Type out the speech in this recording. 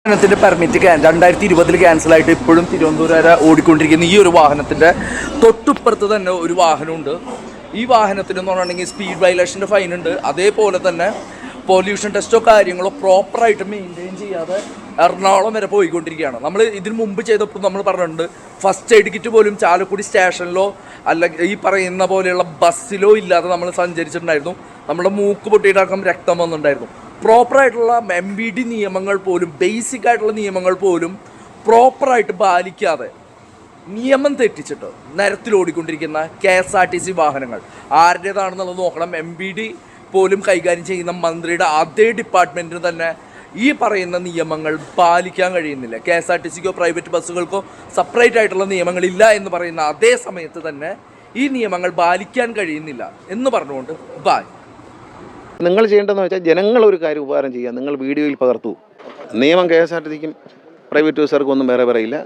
വാഹനത്തിൻ്റെ പെർമിറ്റ് 2020 ക്യാൻസലായിട്ട് ഇപ്പോഴും തിരുവനന്തപുരം വരെ ഓടിക്കൊണ്ടിരിക്കുന്ന ഈ ഒരു വാഹനത്തിൻ്റെ തൊട്ടിപ്പുറത്ത് തന്നെ ഒരു വാഹനമുണ്ട്. ഈ വാഹനത്തിനെന്ന് പറഞ്ഞിട്ടുണ്ടെങ്കിൽ സ്പീഡ് വയലേഷൻ്റെ ഫൈനുണ്ട്. അതേപോലെ തന്നെ പൊല്യൂഷൻ ടെസ്റ്റോ കാര്യങ്ങളോ പ്രോപ്പറായിട്ട് മെയിൻറ്റെയിൻ ചെയ്യാതെ എറണാകുളം വരെ പോയിക്കൊണ്ടിരിക്കുകയാണ്. നമ്മൾ ഇതിന് മുമ്പ് ചെയ്തപ്പോൾ നമ്മൾ പറഞ്ഞിട്ടുണ്ട്, ഫസ്റ്റ് എയ്ഡ് കിറ്റ് പോലും ചാലക്കുടി സ്റ്റേഷനിലോ അല്ലെങ്കിൽ ഈ പറയുന്ന പോലെയുള്ള ബസ്സിലോ ഇല്ലാതെ നമ്മൾ സഞ്ചരിച്ചിട്ടുണ്ടായിരുന്നു. നമ്മുടെ മൂക്ക് പൊട്ടിയിട്ടടക്കം രക്തം വന്നിട്ടുണ്ടായിരുന്നു. പ്രോപ്പറായിട്ടുള്ള MVD നിയമങ്ങൾ പോലും, ബേസിക് ആയിട്ടുള്ള നിയമങ്ങൾ പോലും പ്രോപ്പറായിട്ട് പാലിക്കാതെ നിയമം തെറ്റിച്ചിട്ട് നിരത്തിൽ ഓടിക്കൊണ്ടിരിക്കുന്ന KSRTC വാഹനങ്ങൾ ആരുടേതാണെന്നുള്ളത് നോക്കണം. MVD പോലും കൈകാര്യം ചെയ്യുന്ന മന്ത്രിയുടെ അതേ ഡിപ്പാർട്ട്മെൻറ്റിന് തന്നെ ഈ പറയുന്ന നിയമങ്ങൾ പാലിക്കാൻ കഴിയുന്നില്ല. KSRTCക്കോ പ്രൈവറ്റ് ബസ്സുകൾക്കോ സെപ്പറേറ്റ് ആയിട്ടുള്ള നിയമങ്ങളില്ല എന്ന് പറയുന്ന അതേ സമയത്ത് തന്നെ ഈ നിയമങ്ങൾ പാലിക്കാൻ കഴിയുന്നില്ല എന്ന് പറഞ്ഞുകൊണ്ട് നിങ്ങൾ ചെയ്യേണ്ടതെന്ന് വെച്ചാൽ ജനങ്ങളൊരു കാര്യം ഉപകാരം ചെയ്യുക. നിങ്ങൾ വീഡിയോയിൽ പകർത്തു. നിയമം KSRTCക്കും പ്രൈവറ്റ് ബസ്സുകാർക്കും ഒന്നും വേറെ പറയില്ല.